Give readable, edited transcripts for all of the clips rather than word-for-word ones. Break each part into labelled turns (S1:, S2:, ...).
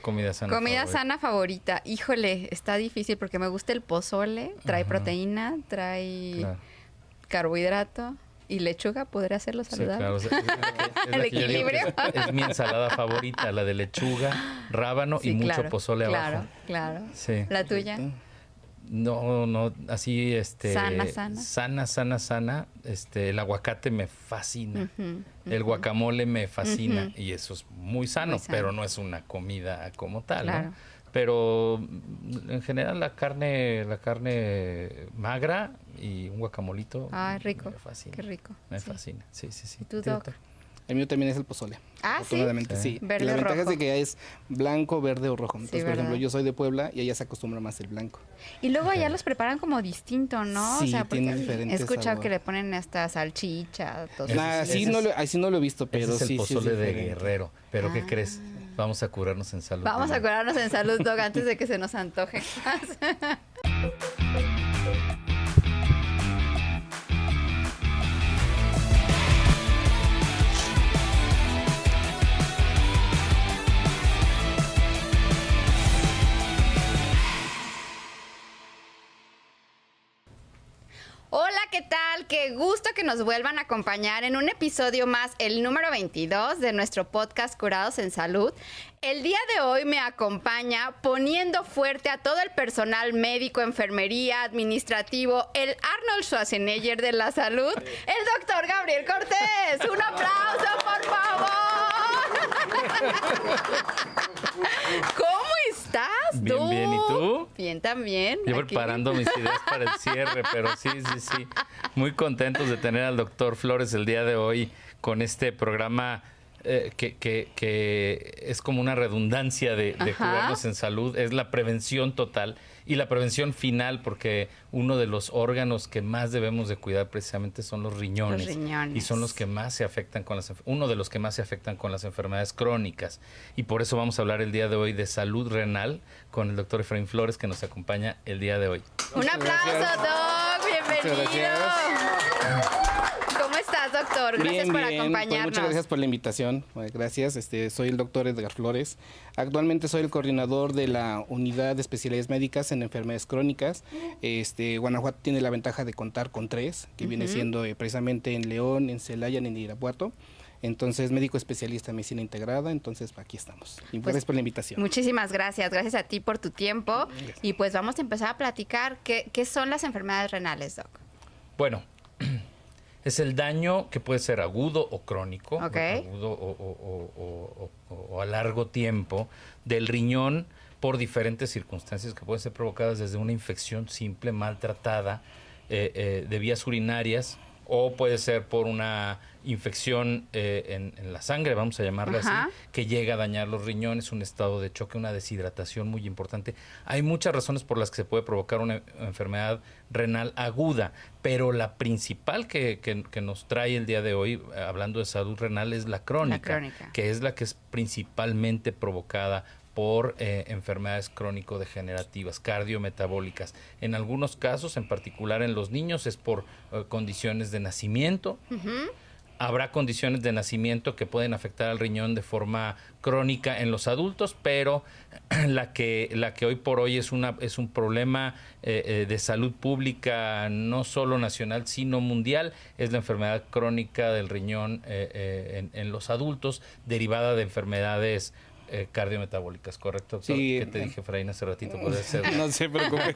S1: comida sana
S2: Comida sana favorita. Híjole, está difícil porque me gusta el pozole. Trae proteína, trae carbohidrato. ¿Y lechuga podría hacerlo saludable?
S1: Sí, claro.
S2: El equilibrio.
S1: Es mi ensalada favorita, la de lechuga, rábano y mucho pozole abajo.
S2: Claro.
S1: Sí.
S2: ¿La tuya?
S1: No, así,
S2: sana.
S1: El aguacate me fascina. El guacamole me fascina. Y eso es muy sano, pero no es una comida como tal,
S2: claro.
S1: ¿no? Pero en general la carne magra y un guacamolito.
S2: Rico.
S1: Me fascina.
S2: Qué rico.
S1: Me fascina. Sí.
S2: ¿Y tú, Doc?
S3: El mío también es el pozole. Afortunadamente, sí.
S2: Verde,
S3: la ventaja
S2: rojo.
S3: es de que es blanco, verde o rojo. Entonces, por
S2: ¿verdad?
S3: ejemplo, yo soy de Puebla y allá se acostumbra más el blanco.
S2: Y luego allá los preparan como distinto, ¿no?
S3: Sí,
S2: o sea, porque
S3: tiene diferente
S2: he escuchado
S3: sabor.
S2: que le ponen hasta salchicha, todo.
S3: Así no lo he visto, pero
S1: ese es el
S3: sí
S1: pozole
S3: es
S1: de
S3: diferente.
S1: Guerrero. ¿Pero qué crees? Vamos a curarnos en salud.
S2: Vamos a curarnos en salud, Doc, antes de que se nos antoje. Hola, ¿qué tal? Qué gusto que nos vuelvan a acompañar en un episodio más, el número 22 de nuestro podcast Curados en Salud. El día de hoy me acompaña poniendo fuerte a todo el personal médico, enfermería, administrativo, el Arnold Schwarzenegger de la salud, el doctor Gabriel Cortés. ¡Un aplauso, por favor! ¿Cómo estás,
S1: Bien, bien. ¿Y tú?
S2: Bien también.
S1: Yo
S2: aquí.
S1: preparando mis ideas para el cierre, pero sí. Muy contentos de tener al doctor Flores el día de hoy con este programa que es como una redundancia de curarnos en salud. Es la prevención total y la prevención final, porque uno de los órganos que más debemos de cuidar precisamente son los riñones. Y son los que más se afectan uno de los que más se afectan con las enfermedades crónicas. Y por eso vamos a hablar el día de hoy de salud renal con el doctor Efraín Flores, que nos acompaña el día de hoy.
S2: Un aplauso, Doc. Bienvenido. ¿Cómo estás, doctor? Gracias por acompañarnos.
S3: Pues muchas gracias por la invitación. Gracias. Soy el doctor Edgar Flores. Actualmente soy el coordinador de la unidad de especialidades médicas en enfermedades crónicas. Guanajuato tiene la ventaja de contar con 3, que viene siendo precisamente en León, en Celaya y en Irapuato. Entonces, médico especialista en medicina integrada. Entonces, aquí estamos. Y gracias por la invitación.
S2: Muchísimas gracias. Gracias a ti por tu tiempo.
S3: Gracias.
S2: Y pues vamos a empezar a platicar qué son las enfermedades renales, Doc.
S1: Bueno, es el daño que puede ser agudo o crónico, agudo o a largo tiempo del riñón por diferentes circunstancias que pueden ser provocadas desde una infección simple, maltratada, de vías urinarias, o puede ser por una infección en la sangre, vamos a llamarla así, que llega a dañar los riñones, un estado de choque, una deshidratación muy importante. Hay muchas razones por las que se puede provocar una enfermedad renal aguda, pero la principal que nos trae el día de hoy, hablando de salud renal, es la crónica, que es la que es principalmente provocada por enfermedades crónico-degenerativas, cardiometabólicas. En algunos casos, en particular en los niños, es por condiciones de nacimiento. Habrá condiciones de nacimiento que pueden afectar al riñón de forma crónica en los adultos, pero la que hoy por hoy es un problema de salud pública, no solo nacional, sino mundial, es la enfermedad crónica del riñón en los adultos, derivada de enfermedades cardiometabólicas, ¿correcto, doctor?
S3: Sí.
S1: Que te dije, Efraín, hace ratito. Puede ser.
S3: No se preocupe.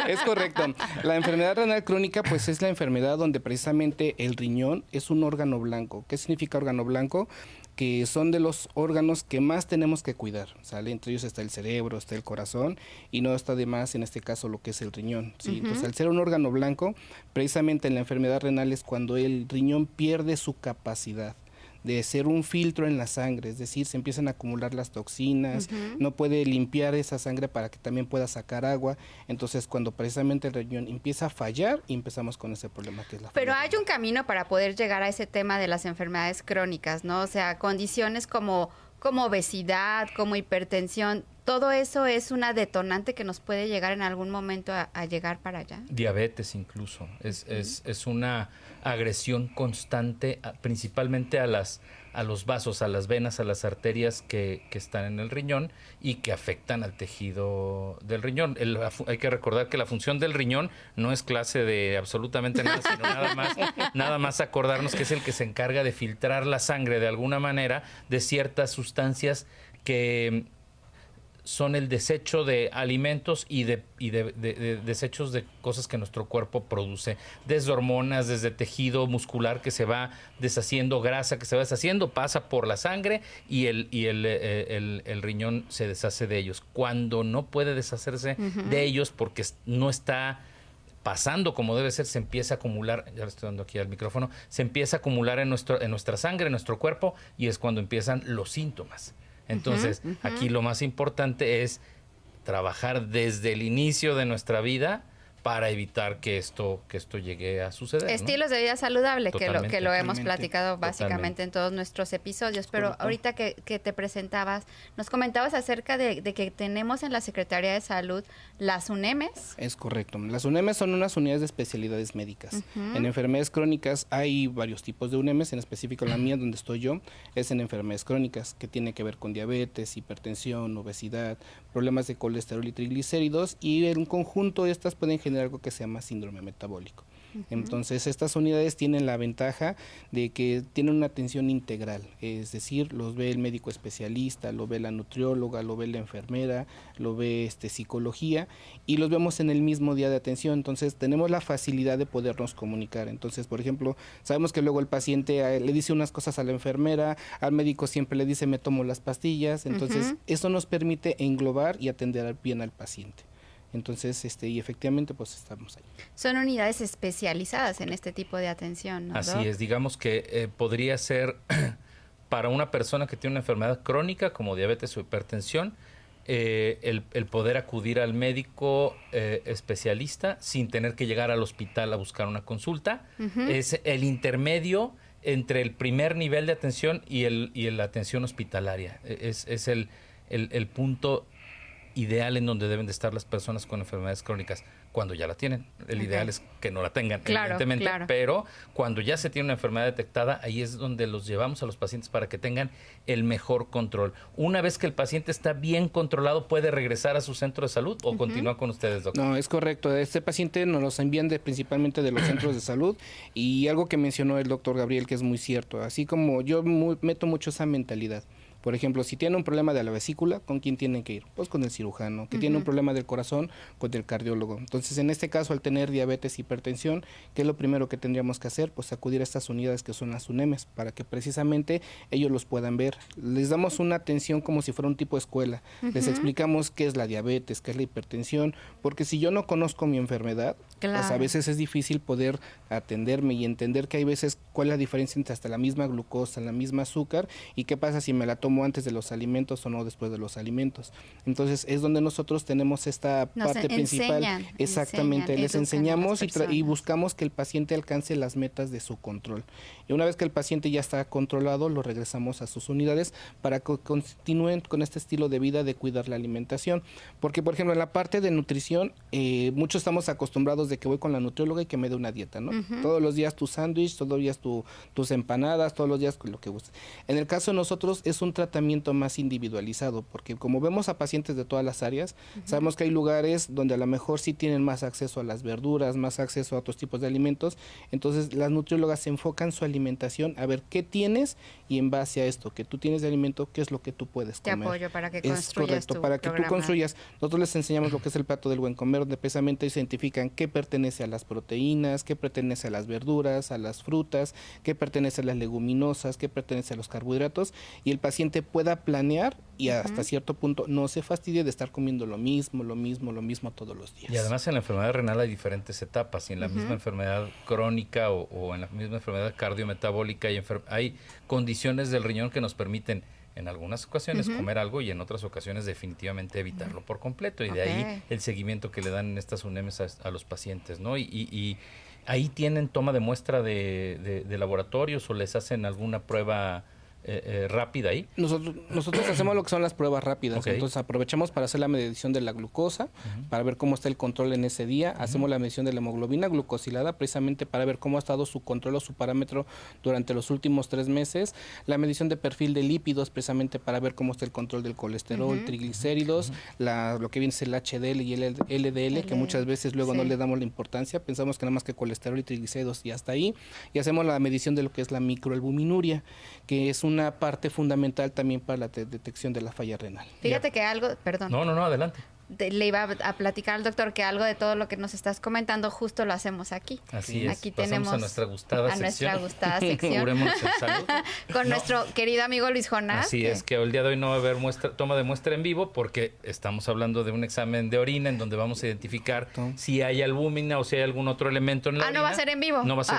S3: Es correcto. La enfermedad renal crónica, pues es la enfermedad donde precisamente el riñón es un órgano blanco. ¿Qué significa órgano blanco? Que son de los órganos que más tenemos que cuidar, ¿sale? Entre ellos está el cerebro, está el corazón, y no está de más en este caso lo que es el riñón, ¿sí? Entonces, al ser un órgano blanco, precisamente en la enfermedad renal es cuando el riñón pierde su capacidad de ser un filtro en la sangre, es decir, se empiezan a acumular las toxinas, no puede limpiar esa sangre para que también pueda sacar agua. Entonces, cuando precisamente el riñón empieza a fallar, y empezamos con ese problema que es la
S2: Pero
S3: falla
S2: hay
S3: renal.
S2: un camino para poder llegar a ese tema de las enfermedades crónicas, ¿no? O sea, condiciones como obesidad, como hipertensión, todo eso es una detonante que nos puede llegar en algún momento a llegar para allá.
S1: Diabetes incluso, es una agresión constante principalmente a las a los vasos, a las venas, a las arterias que están en el riñón y que afectan al tejido del riñón. Hay que recordar que la función del riñón no es clase de absolutamente nada, sino nada más acordarnos que es el que se encarga de filtrar la sangre de alguna manera de ciertas sustancias que son el desecho de alimentos y de desechos de cosas que nuestro cuerpo produce, desde hormonas, desde tejido muscular que se va deshaciendo, grasa que se va deshaciendo, pasa por la sangre y el riñón se deshace de ellos. Cuando no puede deshacerse de ellos porque no está pasando como debe ser, se empieza a acumular, ya le estoy dando aquí al micrófono, se empieza a acumular en nuestra sangre, en nuestro cuerpo, y es cuando empiezan los síntomas. Entonces, aquí lo más importante es trabajar desde el inicio de nuestra vida para evitar que esto llegue a suceder.
S2: Estilos de vida saludable, que lo hemos
S3: Totalmente.
S2: platicado básicamente en todos nuestros episodios. Pero
S3: Correcto.
S2: ahorita que te presentabas, nos comentabas acerca de que tenemos en la Secretaría de Salud las UNEMES.
S3: Es correcto. Las UNEMES son unas unidades de especialidades médicas. En enfermedades crónicas hay varios tipos de UNEMES, en específico la mía, donde estoy yo, es en enfermedades crónicas, que tiene que ver con diabetes, hipertensión, obesidad, problemas de colesterol y triglicéridos, y en conjunto estas pueden generar algo que se llama síndrome metabólico. Entonces, estas unidades tienen la ventaja de que tienen una atención integral, es decir, los ve el médico especialista, lo ve la nutrióloga, lo ve la enfermera, lo ve psicología, y los vemos en el mismo día de atención. Entonces, tenemos la facilidad de podernos comunicar. Entonces, por ejemplo, sabemos que luego el paciente le dice unas cosas a la enfermera, al médico siempre le dice me tomo las pastillas. Entonces, eso nos permite englobar y atender bien al paciente. Entonces, y efectivamente, pues estamos ahí.
S2: Son unidades especializadas en este tipo de atención, ¿no,
S1: Así
S2: Doc?
S1: es, digamos que podría ser para una persona que tiene una enfermedad crónica como diabetes o hipertensión, el poder acudir al médico especialista sin tener que llegar al hospital a buscar una consulta. Es el intermedio entre el primer nivel de atención y la atención hospitalaria. Es el punto ideal en donde deben de estar las personas con enfermedades crónicas cuando ya la tienen. El ideal es que no la tengan, evidentemente, pero cuando ya se tiene una enfermedad detectada, ahí es donde los llevamos a los pacientes para que tengan el mejor control. Una vez que el paciente está bien controlado, ¿puede regresar a su centro de salud o continúa con ustedes, doctor?
S3: No, es correcto. Este paciente nos los envían principalmente de los centros de salud, y algo que mencionó el doctor Gabriel que es muy cierto, así como yo meto mucho esa mentalidad. Por ejemplo, si tiene un problema de la vesícula, ¿con quién tienen que ir? Pues con el cirujano. Que tiene un problema del corazón, con el cardiólogo. Entonces, en este caso, al tener diabetes, hipertensión, ¿qué es lo primero que tendríamos que hacer? Pues acudir a estas unidades que son las UNEMES, para que precisamente ellos los puedan ver. Les damos una atención como si fuera un tipo de escuela. Les explicamos qué es la diabetes, qué es la hipertensión, porque si yo no conozco mi enfermedad, pues a veces es difícil poder atenderme y entender que hay veces cuál es la diferencia entre hasta la misma glucosa, la misma azúcar, y qué pasa si me la tomo antes de los alimentos o no después de los alimentos. Entonces es donde nosotros tenemos esta parte principal. Exactamente, les enseñamos y buscamos que el paciente alcance las metas de su control. Y una vez que el paciente ya está controlado, lo regresamos a sus unidades para que continúen con este estilo de vida de cuidar la alimentación. Porque, por ejemplo, en la parte de nutrición, muchos estamos acostumbrados de que voy con la nutrióloga y que me dé una dieta, ¿no? Todos los días tu sándwich, todos los días tus empanadas, todos los días lo que gustes. En el caso de nosotros es un tratamiento más individualizado, porque como vemos a pacientes de todas las áreas, sabemos que hay lugares donde a lo mejor sí tienen más acceso a las verduras, más acceso a otros tipos de alimentos. Entonces las nutriólogas se enfocan su alimentación a ver qué tienes, y en base a esto que tú tienes de alimento, qué es lo que tú puedes comer.
S2: Te apoyo para que
S3: construyas. Es correcto, para que tú construyas. Nosotros les enseñamos lo que es el plato del buen comer, donde precisamente se identifican qué pertenece a las proteínas, qué pertenece a las verduras, a las frutas, qué pertenece a las leguminosas, qué pertenece a los carbohidratos, y el paciente pueda planear y hasta cierto punto no se fastidie de estar comiendo lo mismo todos los días.
S1: Y además en la enfermedad renal hay diferentes etapas, y en la misma enfermedad crónica o en la misma enfermedad cardiometabólica hay condiciones del riñón que nos permiten en algunas ocasiones comer algo y en otras ocasiones definitivamente evitarlo por completo, y de ahí el seguimiento que le dan en estas UNEMES a los pacientes, ¿no? Y ahí tienen toma de muestra de laboratorios, o les hacen alguna prueba rápida ahí?
S3: Nosotros hacemos lo que son las pruebas rápidas.
S1: Okay.
S3: Entonces aprovechamos para hacer la medición de la glucosa, para ver cómo está el control en ese día. Hacemos la medición de la hemoglobina glucosilada, precisamente para ver cómo ha estado su control o su parámetro durante los últimos 3 meses. La medición de perfil de lípidos, precisamente para ver cómo está el control del colesterol, triglicéridos, lo que viene es el HDL y el LDL, que muchas veces luego no le damos la importancia. Pensamos que nada más que colesterol y triglicéridos y hasta ahí. Y hacemos la medición de lo que es la microalbuminuria, que es una parte fundamental también para la detección de la falla renal.
S2: Fíjate que algo, perdón.
S1: No, adelante.
S2: Le iba a platicar al doctor que algo de todo lo que nos estás comentando justo lo hacemos aquí.
S1: Así es.
S2: Aquí
S1: pasamos
S2: tenemos
S1: a nuestra gustada sección.
S2: Curémonos en salud. Con nuestro querido amigo Luis Jonás.
S1: Así es, que el día de hoy no va a haber toma de muestra en vivo porque estamos hablando de un examen de orina en donde vamos a identificar si hay albúmina o si hay algún otro elemento en la orina.
S2: ¿No va a ser en vivo?
S1: No va a ser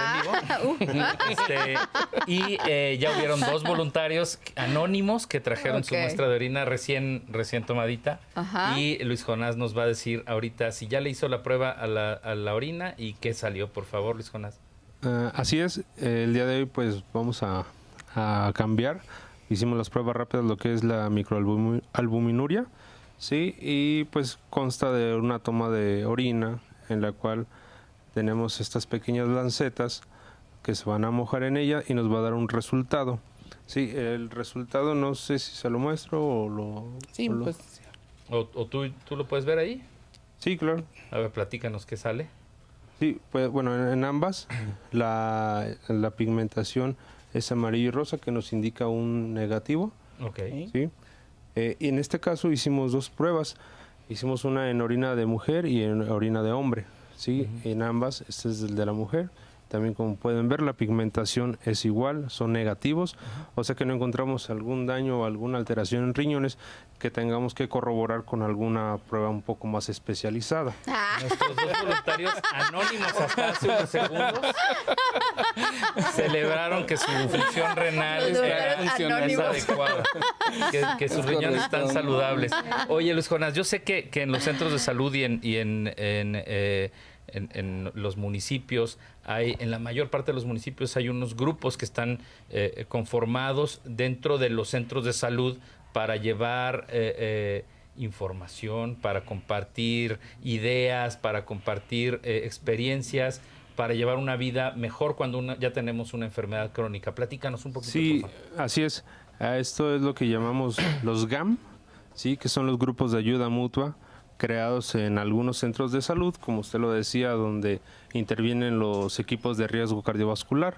S1: en vivo. Y ya hubieron 2 voluntarios anónimos que trajeron su muestra de orina recién tomadita. Y Luis Jonás nos va a decir ahorita si ya le hizo la prueba a la orina y qué salió. Por favor, Luis Jonás.
S4: Así es, el día de hoy pues vamos a cambiar. Hicimos las pruebas rápidas, lo que es la microalbuminuria, ¿sí? Y pues consta de una toma de orina en la cual tenemos estas pequeñas lancetas que se van a mojar en ella y nos va a dar un resultado. Sí, el resultado no sé si se lo muestro o lo...
S3: Sí, pues...
S1: ¿O tú lo puedes ver ahí?
S4: Sí, claro.
S1: A ver, platícanos qué sale.
S4: Sí, pues bueno, en ambas la pigmentación es amarillo y rosa, que nos indica un negativo.
S1: Ok.
S4: ¿Sí? Y en este caso hicimos 2 pruebas. Hicimos una en orina de mujer y en orina de hombre. ¿Sí? En ambas, este es el de la mujer. También, como pueden ver, la pigmentación es igual, son negativos, o sea que no encontramos algún daño o alguna alteración en riñones que tengamos que corroborar con alguna prueba un poco más especializada.
S1: Nuestros 2 voluntarios anónimos hasta hace unos segundos celebraron que su función renal era adecuada, que sus riñones están saludables. Oye, Luis Jonás, yo sé que en los centros de salud y en los municipios en la mayor parte de los municipios hay unos grupos que están conformados dentro de los centros de salud para llevar información, para compartir ideas, para compartir experiencias, para llevar una vida mejor cuando ya tenemos una enfermedad crónica. Platícanos un poquito.
S4: Sí, así es. Esto es lo que llamamos los GAM, ¿sí? Que son los grupos de ayuda mutua, creados en algunos centros de salud, como usted lo decía, donde intervienen los equipos de riesgo cardiovascular.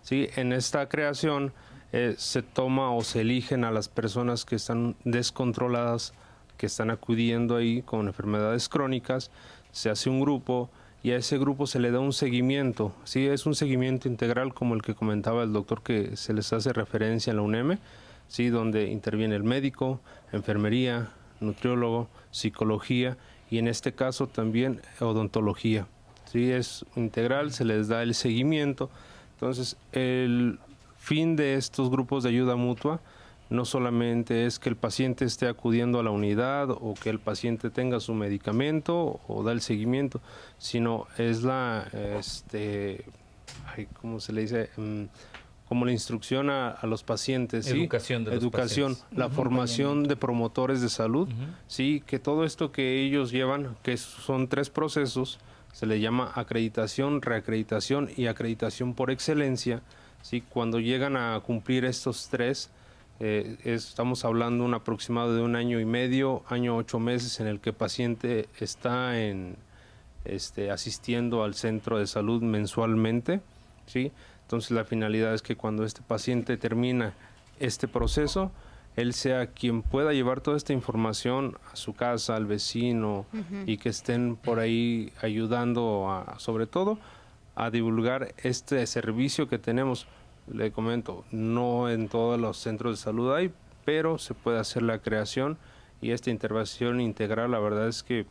S4: ¿Sí? En esta creación se toma o se eligen a las personas que están descontroladas, que están acudiendo ahí con enfermedades crónicas, se hace un grupo y a ese grupo se le da un seguimiento. ¿Sí? Es un seguimiento integral como el que comentaba el doctor, que se les hace referencia en la UNEM, ¿sí? Donde interviene el médico, enfermería, nutriólogo, psicología y en este caso también odontología. ¿Sí? Es integral, se les da el seguimiento. Entonces, el fin de estos grupos de ayuda mutua no solamente es que el paciente esté acudiendo a la unidad o que el paciente tenga su medicamento o da el seguimiento, sino es ¿cómo se le dice? Como la instrucción a los pacientes, ¿sí?
S1: Educación de los pacientes.
S4: La formación de promotores de salud, sí, que todo esto que ellos llevan, que son 3 procesos, se le llama acreditación, reacreditación y acreditación por excelencia, sí. Cuando llegan a cumplir estos 3, estamos hablando un aproximado de 1 año y medio, 8 meses en el que el paciente está asistiendo al centro de salud mensualmente, sí. Entonces la finalidad es que cuando este paciente termina este proceso, él sea quien pueda llevar toda esta información a su casa, al vecino, y que estén por ahí ayudando sobre todo a divulgar este servicio que tenemos. Le comento, no en todos los centros de salud hay, pero se puede hacer la creación y esta intervención integral, la verdad es que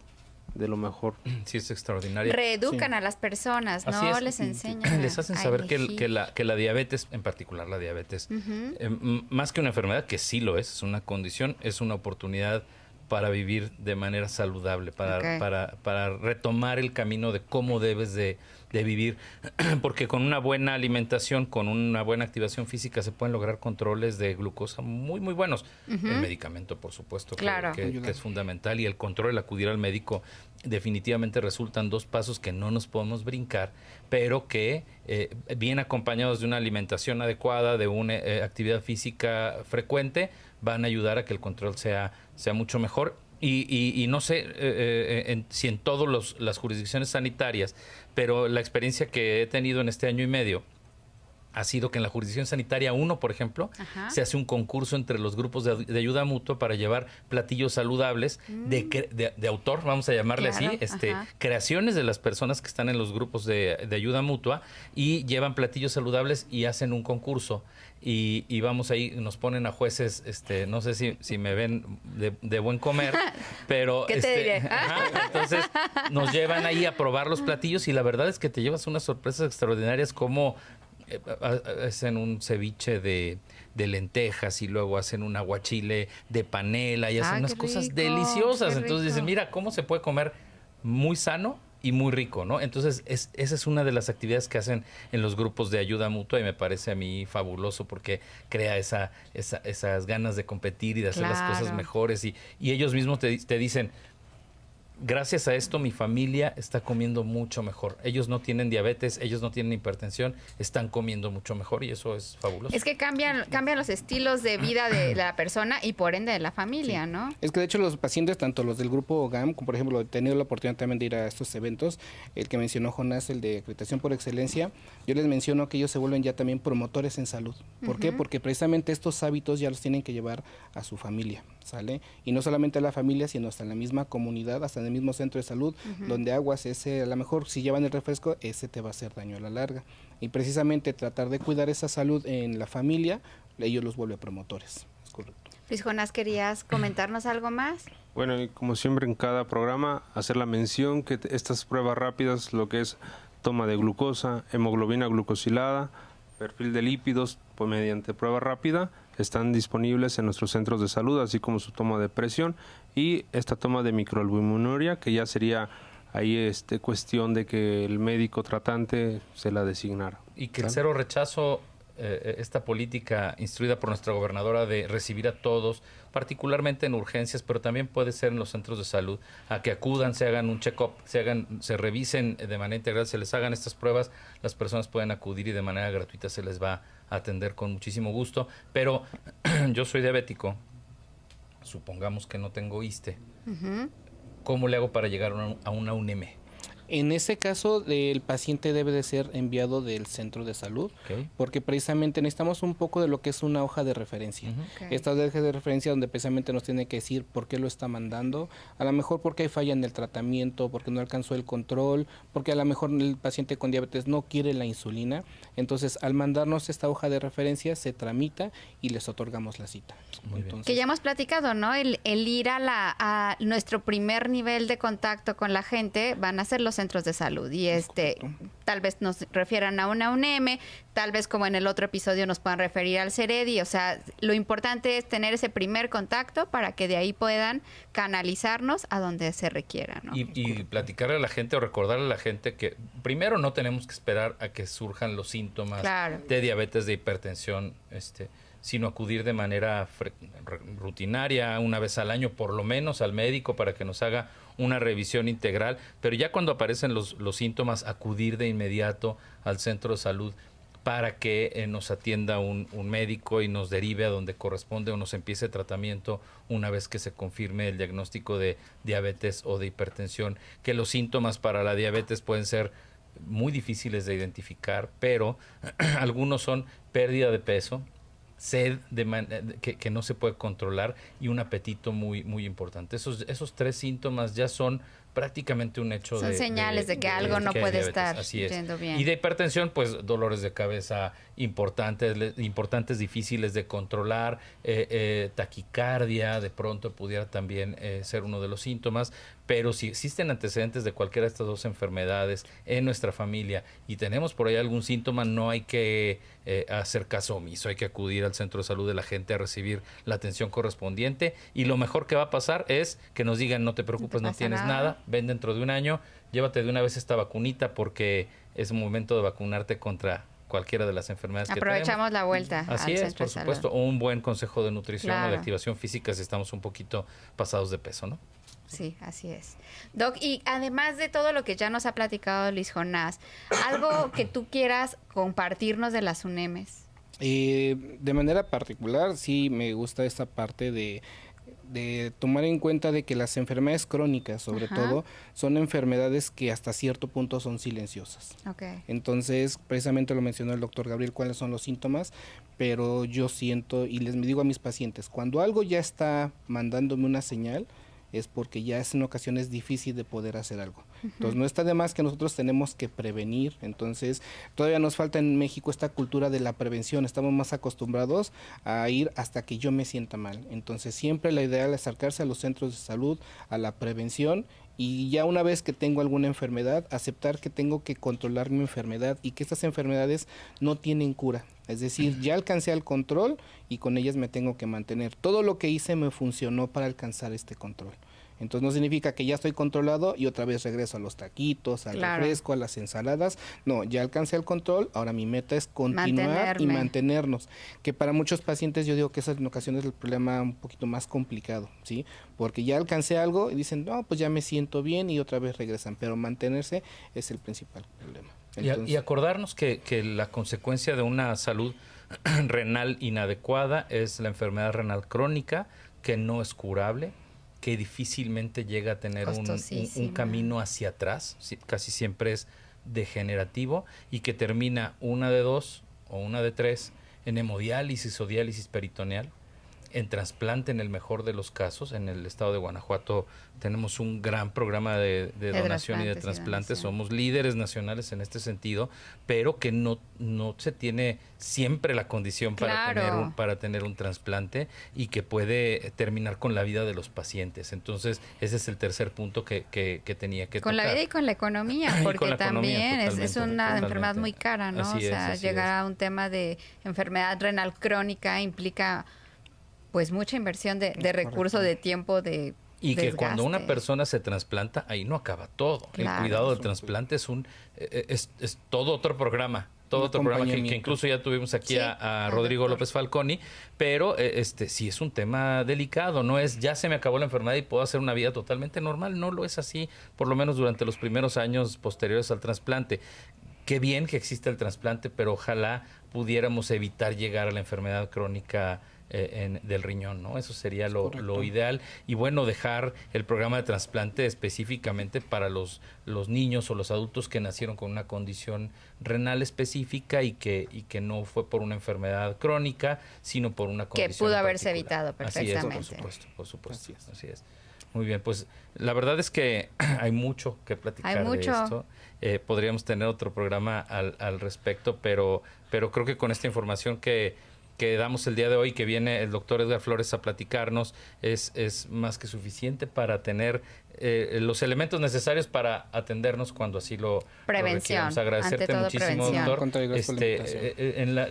S4: de lo mejor.
S1: Sí, es extraordinaria.
S2: Reeducan a las personas, ¿no? Les enseñan.
S1: Les hacen saber que la diabetes, en particular la diabetes, más que una enfermedad, que sí lo es una condición, es una oportunidad para vivir de manera saludable, para retomar el camino de cómo debes de vivir, porque con una buena alimentación, con una buena activación física se pueden lograr controles de glucosa muy, muy buenos. El medicamento, por supuesto, que es fundamental, y el control, el acudir al médico, definitivamente resultan 2 pasos que no nos podemos brincar, pero que bien acompañados de una alimentación adecuada, de una actividad física frecuente, van a ayudar a que el control sea mucho mejor. Y no sé si en todas las jurisdicciones sanitarias, pero la experiencia que he tenido en este año y medio ha sido que en la jurisdicción sanitaria 1, por ejemplo, se hace un concurso entre los grupos de ayuda mutua para llevar platillos saludables de autor, vamos a llamarle así, creaciones de las personas que están en los grupos de ayuda mutua, y llevan platillos saludables y hacen un concurso. Y vamos ahí, nos ponen a jueces, no sé si me ven de buen comer, pero
S2: ¿qué te diré?
S1: Entonces nos llevan ahí a probar los platillos, y la verdad es que te llevas unas sorpresas extraordinarias, como hacen un ceviche de lentejas, y luego hacen un aguachile de panela, y hacen unas cosas deliciosas. Entonces dicen, mira, cómo se puede comer muy sano y muy rico, ¿no? Entonces, esa es una de las actividades que hacen en los grupos de ayuda mutua, y me parece a mí fabuloso, porque crea esas ganas de competir y de hacer las cosas mejores, y ellos mismos te dicen, gracias a esto mi familia está comiendo mucho mejor. Ellos no tienen diabetes, ellos no tienen hipertensión, están comiendo mucho mejor, y eso es fabuloso.
S2: Es que cambian los estilos de vida de la persona y por ende de la familia, ¿no?
S3: Es que de hecho los pacientes, tanto los del grupo GAM, como por ejemplo he tenido la oportunidad también de ir a estos eventos, el que mencionó Jonás, el de acreditación por excelencia, yo les menciono que ellos se vuelven ya también promotores en salud. ¿Por qué? Porque precisamente estos hábitos ya los tienen que llevar a su familia, ¿sale? Y no solamente a la familia, sino hasta en la misma comunidad, hasta en el mismo centro de salud, donde aguas, a lo mejor si llevan el refresco, ese te va a hacer daño a la larga. Y precisamente tratar de cuidar esa salud en la familia, ellos los vuelve promotores. Es correcto.
S2: Luis Jonás, ¿querías comentarnos algo más?
S4: Bueno, y como siempre en cada programa, hacer la mención que estas pruebas rápidas, lo que es toma de glucosa, hemoglobina glucosilada, perfil de lípidos, pues mediante prueba rápida, están disponibles en nuestros centros de salud, así como su toma de presión y esta toma de microalbuminuria, que ya sería ahí cuestión de que el médico tratante se la designara.
S1: Y que el cero rechazo, esta política instruida por nuestra gobernadora de recibir a todos, particularmente en urgencias, pero también puede ser en los centros de salud, a que acudan, se hagan un check-up, se revisen de manera integral, se les hagan estas pruebas, las personas pueden acudir y de manera gratuita se les va a atender con muchísimo gusto. Pero yo soy diabético, supongamos que no tengo ISSSTE, ¿cómo le hago para llegar a una UNEM?
S3: En ese caso, el paciente debe de ser enviado del centro de salud, porque precisamente necesitamos un poco de lo que es una hoja de referencia. Esta hoja de referencia donde precisamente nos tiene que decir por qué lo está mandando, a lo mejor porque hay falla en el tratamiento, porque no alcanzó el control, porque a lo mejor el paciente con diabetes no quiere la insulina. Entonces, al mandarnos esta hoja de referencia, se tramita y les otorgamos la cita. Entonces,
S2: que ya hemos platicado, ¿no? El ir a nuestro primer nivel de contacto con la gente van a ser los centros de salud, y tal vez nos refieran a una UNEM, tal vez como en el otro episodio nos puedan referir al CEREDI. O sea, lo importante es tener ese primer contacto para que de ahí puedan canalizarnos a donde se requiera, ¿no?
S1: Y platicarle a la gente o recordarle a la gente que primero no tenemos que esperar a que surjan los síntomas de diabetes, de hipertensión, sino acudir de manera rutinaria, una vez al año por lo menos, al médico para que nos haga una revisión integral. Pero ya cuando aparecen los síntomas, acudir de inmediato al centro de salud para que nos atienda un médico y nos derive a donde corresponde o nos empiece tratamiento una vez que se confirme el diagnóstico de diabetes o de hipertensión. Que los síntomas para la diabetes pueden ser muy difíciles de identificar, pero algunos son pérdida de peso, sed que no se puede controlar y un apetito muy, muy importante. Esos 3 síntomas ya son prácticamente un hecho.
S2: Son señales de que algo no puede estar yendo bien.
S1: Y de hipertensión, pues dolores de cabeza importantes, difíciles de controlar, taquicardia, de pronto pudiera también ser uno de los síntomas, pero si existen antecedentes de cualquiera de estas dos enfermedades en nuestra familia y tenemos por ahí algún síntoma, no hay que hacer caso omiso, hay que acudir al centro de salud de la gente a recibir la atención correspondiente, y lo mejor que va a pasar es que nos digan: no te preocupes, no tienes nada, ven dentro de un año, llévate de una vez esta vacunita porque es momento de vacunarte contra cualquiera de las enfermedades que tenemos.
S2: Aprovechamos la vuelta.
S1: Así es, por supuesto, o un buen consejo de nutrición o de activación física si estamos un poquito pasados de peso, ¿no?
S2: Sí, así es. Doc, y además de todo lo que ya nos ha platicado Luis Jonás, ¿algo que tú quieras compartirnos de las UNEMES?
S3: De manera particular, sí me gusta esta parte de tomar en cuenta de que las enfermedades crónicas, sobre todo, son enfermedades que hasta cierto punto son silenciosas.
S2: Okay.
S3: Entonces, precisamente lo mencionó el doctor Gabriel, cuáles son los síntomas, pero yo siento y les digo a mis pacientes, cuando algo ya está mandándome una señal, es porque ya es en ocasiones difícil de poder hacer algo. Entonces no está de más que nosotros tenemos que prevenir. Entonces todavía nos falta en México esta cultura de la prevención, estamos más acostumbrados a ir hasta que yo me sienta mal. Entonces siempre la idea es acercarse a los centros de salud, a la prevención, y ya una vez que tengo alguna enfermedad, aceptar que tengo que controlar mi enfermedad y que estas enfermedades no tienen cura. Es decir, ya alcancé el control y con ellas me tengo que mantener. Todo lo que hice me funcionó para alcanzar este control. Entonces no significa que ya estoy controlado y otra vez regreso a los taquitos, al refresco, a las ensaladas. No, ya alcancé el control, ahora mi meta es continuar y mantenernos. Que para muchos pacientes yo digo que eso en ocasiones es el problema un poquito más complicado, ¿sí? Porque ya alcancé algo y dicen, no, pues ya me siento bien, y otra vez regresan. Pero mantenerse es el principal problema. Entonces,
S1: y acordarnos que la consecuencia de una salud renal inadecuada es la enfermedad renal crónica, que no es curable, que difícilmente llega a tener un camino hacia atrás, casi siempre es degenerativo, y que termina una de 2 o una de 3 en hemodiálisis o diálisis peritoneal, en trasplante en el mejor de los casos. En el estado de Guanajuato tenemos un gran programa de donación y de trasplante. Somos líderes nacionales en este sentido, pero que no se tiene siempre la condición para tener un trasplante, y que puede terminar con la vida de los pacientes. Entonces, ese es el tercer punto que tenía que tocar.
S2: Con la vida y con la economía, porque también es una enfermedad muy cara, ¿no? Llegar a un tema de enfermedad renal crónica implica pues mucha inversión de recursos, de tiempo, de
S1: y que
S2: desgaste.
S1: Cuando una persona se trasplanta, ahí no acaba todo. El cuidado del trasplante es todo otro programa. Todo otro programa que incluso ya tuvimos aquí a Rodrigo López Falconi, pero sí es un tema delicado. No es ya se me acabó la enfermedad y puedo hacer una vida totalmente normal. No lo es así, por lo menos durante los primeros años posteriores al trasplante. Qué bien que existe el trasplante, pero ojalá pudiéramos evitar llegar a la enfermedad crónica del riñón, ¿no? Eso sería lo ideal. Y bueno, dejar el programa de trasplante específicamente para los niños o los adultos que nacieron con una condición renal específica y que no fue por una enfermedad crónica, sino por una condición
S2: que pudo haberse evitado perfectamente.
S1: Así es, por supuesto. Así es. Muy bien, pues la verdad es que hay mucho que platicar de esto. Podríamos tener otro programa al respecto, pero creo que con esta información que damos el día de hoy, que viene el doctor Edgar Flores a platicarnos, es más que suficiente para tener los elementos necesarios para atendernos cuando así lo requiramos. Agradecerte muchísimo, doctor.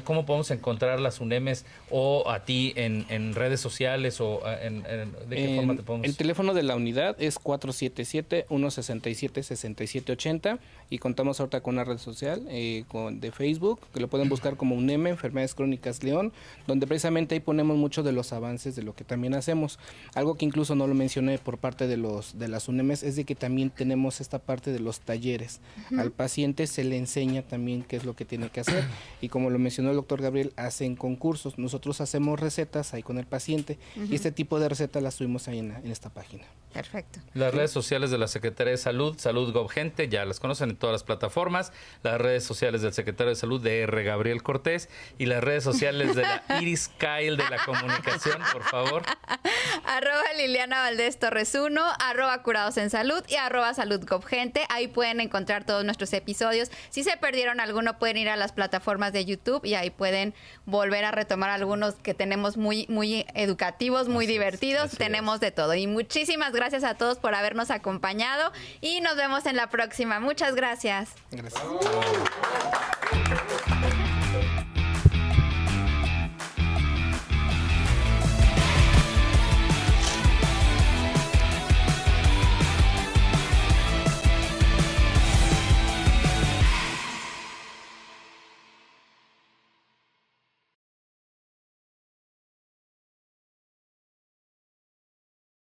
S1: ¿Cómo podemos encontrar las UNEMES o a ti en redes sociales o de qué forma te podemos?
S3: El teléfono de la unidad es 477-167-6780 y contamos ahorita con una red social de Facebook, que lo pueden buscar como UNEME, Enfermedades Crónicas León, donde precisamente ahí ponemos muchos de los avances de lo que también hacemos. Algo que incluso no lo mencioné por parte de las UNEMES es de que también tenemos esta parte de los talleres. Al paciente se le enseña también qué es lo que tiene que hacer, y como lo mencionó el doctor Gabriel, hacen concursos. Nosotros hacemos recetas ahí con el paciente, y este tipo de recetas las subimos ahí en esta página.
S2: Perfecto.
S1: Las redes sociales de la Secretaría de Salud, Salud GovGente, ya las conocen en todas las plataformas. Las redes sociales del Secretario de Salud, DR Gabriel Cortés, y las redes sociales de la Iris Kyle de la comunicación, por favor.
S2: @Liliana Valdés Torres 1, @Curados en Salud y @SaludGovGente. Ahí pueden encontrar todos nuestros episodios. Si se perdieron alguno, pueden ir a las plataformas de YouTube y ahí pueden volver a retomar algunos que tenemos muy, muy educativos, muy divertidos. Tenemos de todo. Y muchísimas gracias a todos por habernos acompañado y nos vemos en la próxima. Muchas gracias.
S3: Gracias.